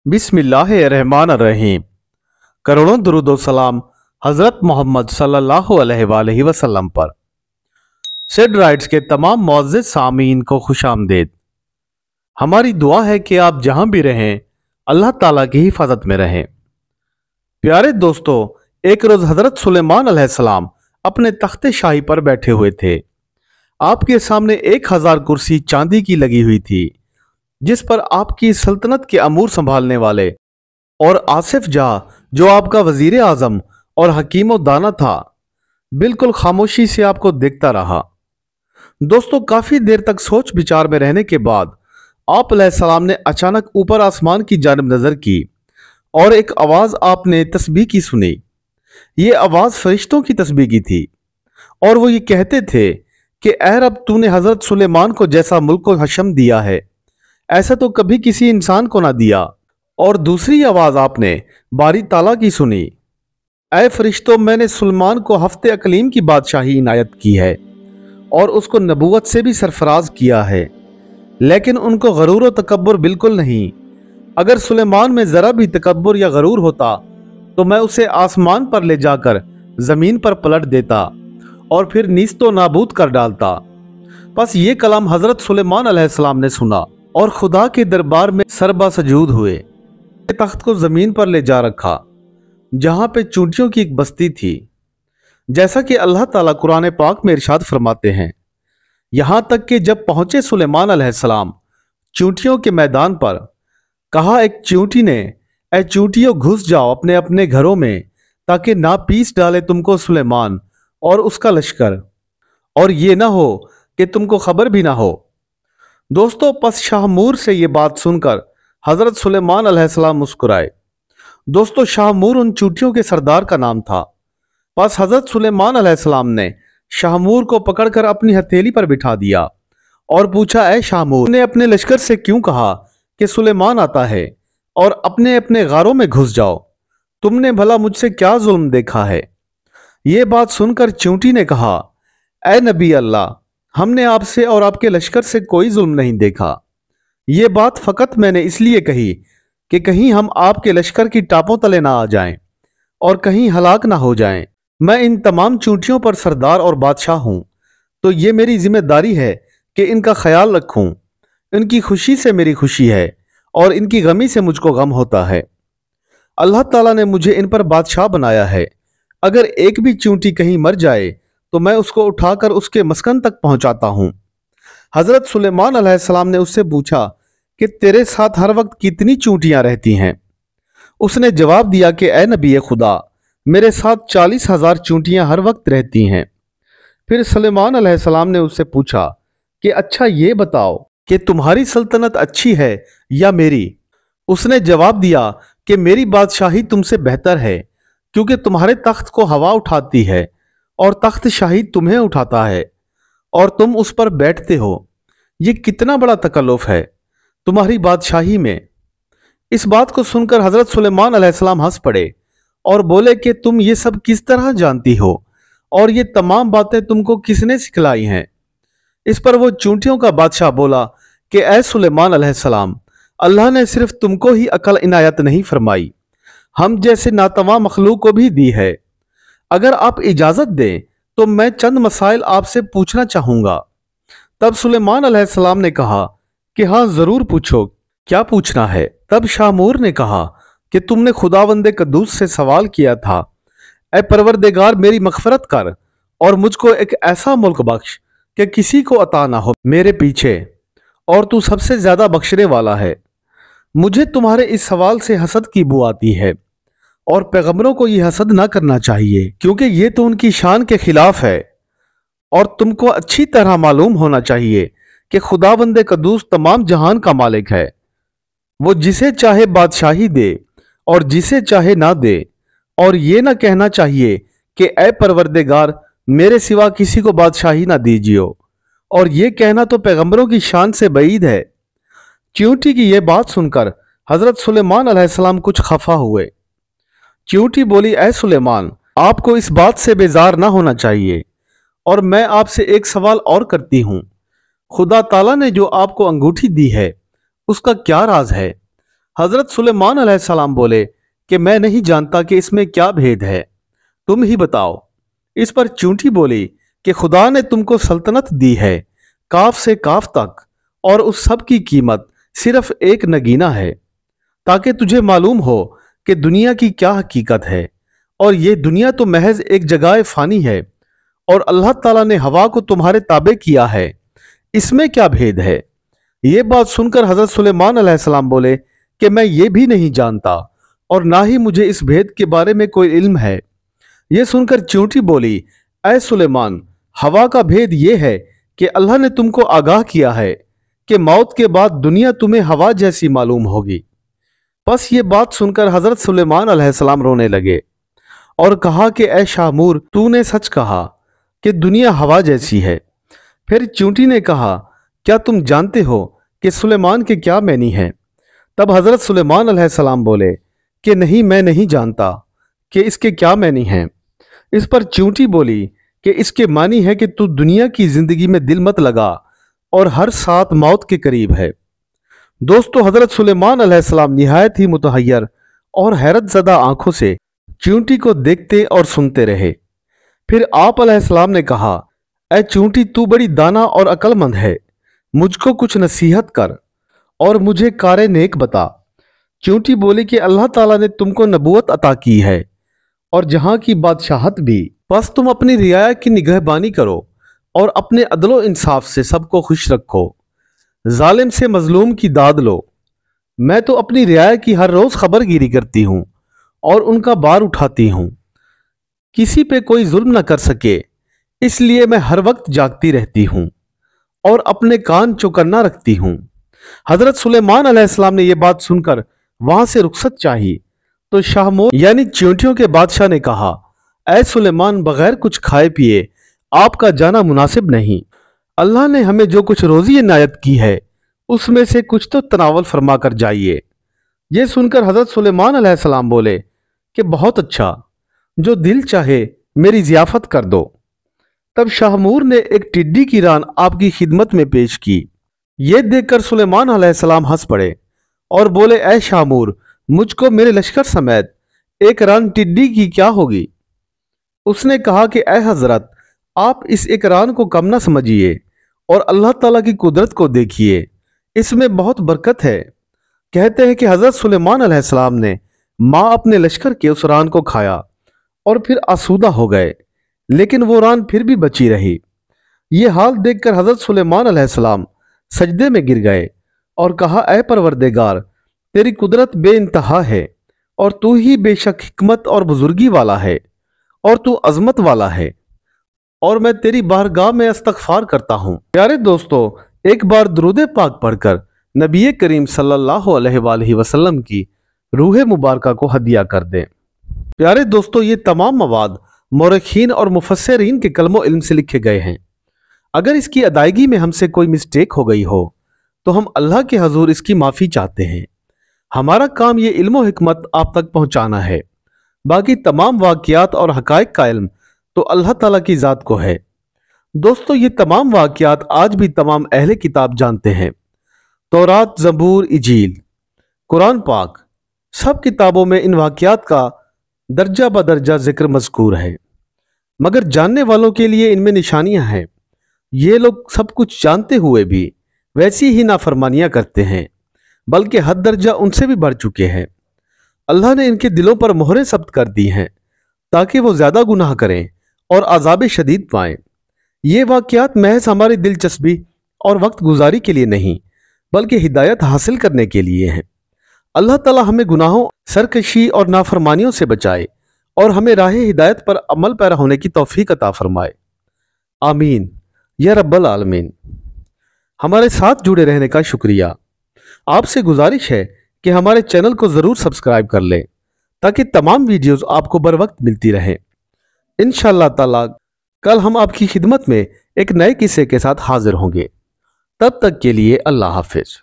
बिस्मिल्लाहिर्रहमानिर्रहीम। करोड़ों दुरूद व सलाम हज़रत मोहम्मद सल्लल्लाहु अलैहि वसल्लम पर। सेड राइट्स के तमाम मुअज़्ज़िज़ सामीन को खुशामदीद। हमारी दुआ है कि आप जहां भी रहें अल्लाह ताला की हिफाजत में रहें। प्यारे दोस्तों, एक रोज हजरत सुलेमान अलैहिस्सलाम अपने तख्ते शाही पर बैठे हुए थे। आपके सामने 1000 कुर्सी चांदी की लगी हुई थी, जिस पर आपकी सल्तनत के अमूर संभालने वाले और आसिफ जहाँ, जो आपका वजीर आजम और हकीम दाना था, बिल्कुल खामोशी से आपको देखता रहा। दोस्तों, काफी देर तक सोच विचार में रहने के बाद आप अलैहिस्सलाम ने अचानक ऊपर आसमान की जानिब नजर की और एक आवाज आपने तस्बीह की सुनी। ये आवाज फरिश्तों की तस्बीह की थी और वो ये कहते थे कि ऐ रब, तूने हजरत सुलेमान को जैसा मुल्क को हशम दिया है, ऐसा तो कभी किसी इंसान को ना दिया। और दूसरी आवाज आपने बारी ताला की सुनी, ऐ फरिश्तों, मैंने सुलेमान को हफ्ते अकलीम की बादशाही इनायत की है और उसको नबूवत से भी सरफराज किया है, लेकिन उनको गरूर व तकब्बुर बिल्कुल नहीं। अगर सुलेमान में जरा भी तकब्बुर या गरूर होता तो मैं उसे आसमान पर ले जाकर जमीन पर पलट देता और फिर नीस्तो नाबूद कर डालता। बस ये कलाम हजरत सुलेमान अलैहिस्सलाम ने सुना और खुदा के दरबार में सरबा सजूद हुए। तख्त को जमीन पर ले जा रखा जहां पे चूंटियों की एक बस्ती थी। जैसा कि अल्लाह ताला कुरान पाक में इरशाद फरमाते हैं, यहां तक कि जब पहुंचे सुलेमान अलैहिस्सलाम चूंटियों के मैदान पर, कहा एक चूंटी ने, ऐ चूंटियों, घुस जाओ अपने अपने घरों में, ताकि ना पीस डाले तुमको सुलेमान और उसका लश्कर, और ये ना हो कि तुमको खबर भी ना हो। दोस्तों, पस शाहमूर से ये बात सुनकर हजरत सुलेमान अलैहिस्सलाम मुस्कुराए। दोस्तों, शाहमूर उन चूंटियों के सरदार का नाम था। बस हजरत सुलेमान अलैहिस्सलाम ने शाहमूर को पकड़कर अपनी हथेली पर बिठा दिया और पूछा, ऐ शाहमूर, ने अपने लश्कर से क्यों कहा कि सुलेमान आता है और अपने अपने गारों में घुस जाओ? तुमने भला मुझसे क्या जुल्म देखा है? ये बात सुनकर चूंटी ने कहा, ऐ नबी अल्लाह, हमने आपसे और आपके लश्कर से कोई जुल्म नहीं देखा। ये बात फकत मैंने इसलिए कही कि कहीं हम आपके लश्कर की टापों तले ना आ जाएं और कहीं हलाक ना हो जाएं। मैं इन तमाम चूंटियों पर सरदार और बादशाह हूं, तो ये मेरी जिम्मेदारी है कि इनका ख्याल रखूं। इनकी खुशी से मेरी खुशी है और इनकी गमी से मुझको गम होता है। अल्लाह ताला ने मुझे इन पर बादशाह बनाया है। अगर एक भी चूंटी कहीं मर जाए तो मैं उसको उठाकर उसके मस्कन तक पहुंचाता हूं। हजरत सुलेमान अलैहिस्सलाम ने उससे पूछा कि तेरे साथ हर वक्त कितनी चूंटियां रहती हैं? उसने जवाब दिया कि ऐ नबी खुदा, मेरे साथ 40,000 चूंटियां हर वक्त रहती हैं। फिर सुलेमान अलैहिस्सलाम ने उससे पूछा कि अच्छा ये बताओ कि तुम्हारी सल्तनत अच्छी है या मेरी? उसने जवाब दिया कि मेरी बादशाही तुमसे बेहतर है, क्योंकि तुम्हारे तख्त को हवा उठाती है और तख्त शाही तुम्हें उठाता है और तुम उस पर बैठते हो। ये कितना बड़ा तकल्लुफ है तुम्हारी बादशाही में। इस बात को सुनकर हजरत सुलेमान अलैहिस्सलाम हंस पड़े और बोले कि तुम ये सब किस तरह जानती हो और ये तमाम बातें तुमको किसने सिखलाई हैं? इस पर वो चूंटियों का बादशाह बोला कि ऐ सुलेमान अलैहिस्सलाम, अल्लाह ने सिर्फ तुमको ही अकल इनायत नहीं फरमाई, हम जैसे नातवा मखलूक को भी दी है। अगर आप इजाजत दें तो मैं चंद मसाइल आपसे पूछना चाहूंगा। तब सुलेमान अलैहिस्सलाम ने कहा कि हाँ, जरूर पूछो, क्या पूछना है? तब शाहमूर ने कहा कि तुमने खुदावंदे कद्दूस से सवाल किया था, ऐ परवरदिगार, मेरी मगफरत कर और मुझको एक ऐसा मुल्क बख्श कि किसी को अता ना हो मेरे पीछे, और तू सबसे ज्यादा बख्शने वाला है। मुझे तुम्हारे इस सवाल से हसद की बू आती है और पैगंबरों को यह हसद ना करना चाहिए, क्योंकि ये तो उनकी शान के खिलाफ है। और तुमको अच्छी तरह मालूम होना चाहिए कि खुदावंदे कद्दूस तमाम जहान का मालिक है। वो जिसे चाहे बादशाही दे और जिसे चाहे ना दे। और ये ना कहना चाहिए कि ऐ परवरदिगार, मेरे सिवा किसी को बादशाही ना दीजियो, और ये कहना तो पैगंबरों की शान से बईद है। चींटी की यह बात सुनकर हजरत सुलेमान अलैहिस्सलाम कुछ खफा हुए। चींटी बोली, ऐ सुलेमान, आपको इस बात से बेजार ना होना चाहिए, और मैं आपसे एक सवाल और करती हूं। खुदा ताला ने जो आपको अंगूठी दी है उसका क्या राज है? حضرت سلیمان علیہ السلام بولے کہ میں نہیں جانتا کہ اس میں کیا بھید ہے، تم ہی بتاؤ۔ اس پر چونٹی بولی کہ خدا نے تم کو سلطنت دی ہے کاف سے کاف تک، اور اس سب کی قیمت صرف ایک نگینہ ہے، تاکہ تجھے معلوم ہو کہ دنیا کی کیا حقیقت ہے، اور یہ دنیا تو محض ایک جگہ فانی ہے، اور اللہ تعالیٰ نے ہوا کو تمہارے تابع کیا ہے، اس میں کیا بھید ہے؟ یہ بات سن کر حضرت سلیمان علیہ السلام بولے کہ میں یہ بھی نہیں جانتا، اور نہ ہی مجھے اس بھید کے بارے میں کوئی علم ہے۔ یہ سن کر چونٹی بولی، اے سلیمان، ہوا کا بھید یہ ہے کہ اللہ نے تم کو آگاہ کیا ہے کہ موت کے بعد دنیا تمہیں ہوا جیسی معلوم ہوگی۔ پس یہ بات سن کر حضرت سلیمان علیہ السلام رونے لگے اور کہا کہ اے شاہمور، تو نے سچ کہا کہ دنیا ہوا جیسی ہے۔ پھر چونٹی نے کہا، کیا تم جانتے ہو کہ سلیمان کے کیا معنی ہیں؟ تب حضرت سلیمان علیہ السلام بولے کہ نہیں، میں نہیں جانتا کہ اس کے کیا معنی ہیں۔ اس پر چونٹی بولی کہ اس کے معنی ہے کہ تو دنیا کی زندگی میں دل مت لگا اور ہر ساتھ موت کے قریب ہے۔ دوستو، حضرت سلیمان علیہ السلام نہایت ہی متحیر اور حیرت زدہ آنکھوں سے چونٹی کو دیکھتے اور سنتے رہے۔ پھر آپ علیہ السلام نے کہا، اے چونٹی، تو بڑی دانا اور عقل مند ہے، مجھ کو کچھ نصیحت کر اور مجھے کار نیک بتا۔ چونٹی بولی کہ اللہ تعالیٰ نے تم کو نبوت عطا کی ہے اور جہاں کی بادشاہت بھی، بس تم اپنی رعایا کی نگہبانی کرو اور اپنے عدل و انصاف سے سب کو خوش رکھو، ظالم سے مظلوم کی داد لو۔ میں تو اپنی رعایا کی ہر روز خبر گیری کرتی ہوں اور ان کا بار اٹھاتی ہوں، کسی پہ کوئی ظلم نہ کر سکے، اس لیے میں ہر وقت جاگتی رہتی ہوں اور اپنے کان چوکنا رکھتی ہوں۔ حضرت سلیمان علیہ السلام نے یہ بات سن کر وہاں سے رخصت چاہی تو شاہمور یعنی چیونٹیوں کے بادشاہ نے کہا، اے سلیمان، بغیر کچھ کھائے پیے آپ کا جانا مناسب نہیں۔ اللہ نے ہمیں جو کچھ روزی عنایت کی ہے اس میں سے کچھ تو تناول فرما کر جائیے۔ یہ سن کر حضرت سلیمان علیہ السلام بولے کہ بہت اچھا، جو دل چاہے میری ضیافت کر دو۔ تب شاہمور نے ایک ٹڈی کی ران آپ کی خدمت میں پیش کی۔ یہ دیکھ کر سلیمان علیہ السلام ہنس پڑے اور بولے، اے شاہمور، مجھ کو میرے لشکر سمیت ایک ران ٹڈی کی کیا ہوگی؟ اس نے کہا کہ اے حضرت، آپ اس ایک ران کو کم نہ سمجھیے اور اللہ تعالیٰ کی قدرت کو دیکھیے، اس میں بہت برکت ہے۔ کہتے ہیں کہ حضرت سلیمان علیہ السلام نے ماں اپنے لشکر کے اس ران کو کھایا اور پھر آسودہ ہو گئے، لیکن وہ ران پھر بھی بچی رہی۔ یہ حال دیکھ کر حضرت سلیمان علیہ السلام سجدے میں گر گئے اور کہا، اے پروردگار، تیری قدرت بے انتہا ہے اور تو ہی بے شک حکمت اور بزرگی والا ہے اور تو عظمت والا ہے، اور میں تیری بارگاہ میں استغفار کرتا ہوں۔ پیارے دوستو، ایک بار درود پاک پڑھ کر نبی کریم صلی اللہ علیہ وآلہ وسلم کی روح مبارکہ کو ہدیہ کر دیں۔ پیارے دوستو، یہ تمام مواد مورخین اور مفسرین کے قلم و علم سے لکھے گئے ہیں۔ اگر اس کی ادائیگی میں ہم سے کوئی مسٹیک ہو گئی ہو تو ہم اللہ کے حضور اس کی معافی چاہتے ہیں۔ ہمارا کام یہ علم و حکمت آپ تک پہنچانا ہے، باقی تمام واقعات اور حقائق کا علم تو اللہ تعالیٰ کی ذات کو ہے۔ دوستو، یہ تمام واقعات آج بھی تمام اہل کتاب جانتے ہیں۔ تورات، زبور، انجیل، قرآن پاک، سب کتابوں میں ان واقعات کا درجہ بدرجہ ذکر مذکور ہے، مگر جاننے والوں کے لیے ان میں نشانیاں ہیں۔ یہ لوگ سب کچھ جانتے ہوئے بھی ویسی ہی نافرمانیاں کرتے ہیں، بلکہ حد درجہ ان سے بھی بڑھ چکے ہیں۔ اللہ نے ان کے دلوں پر مہریں ثبت کر دی ہیں تاکہ وہ زیادہ گناہ کریں اور عذاب شدید پائیں۔ یہ واقعات محض ہماری دلچسپی اور وقت گزاری کے لیے نہیں، بلکہ ہدایت حاصل کرنے کے لیے ہیں۔ اللہ تعالیٰ ہمیں گناہوں، سرکشی اور نافرمانیوں سے بچائے اور ہمیں راہ ہدایت پر عمل پیرا ہونے کی توفیق عطا فرمائے۔ آمین یا رب العالمین۔ ہمارے ساتھ جڑے رہنے کا شکریہ۔ آپ سے گزارش ہے کہ ہمارے چینل کو ضرور سبسکرائب کر لیں تاکہ تمام ویڈیوز آپ کو بر وقت ملتی رہیں۔ انشاءاللہ تعالیٰ کل ہم آپ کی خدمت میں ایک نئے قصے کے ساتھ حاضر ہوں گے۔ تب تک کے لیے اللہ حافظ۔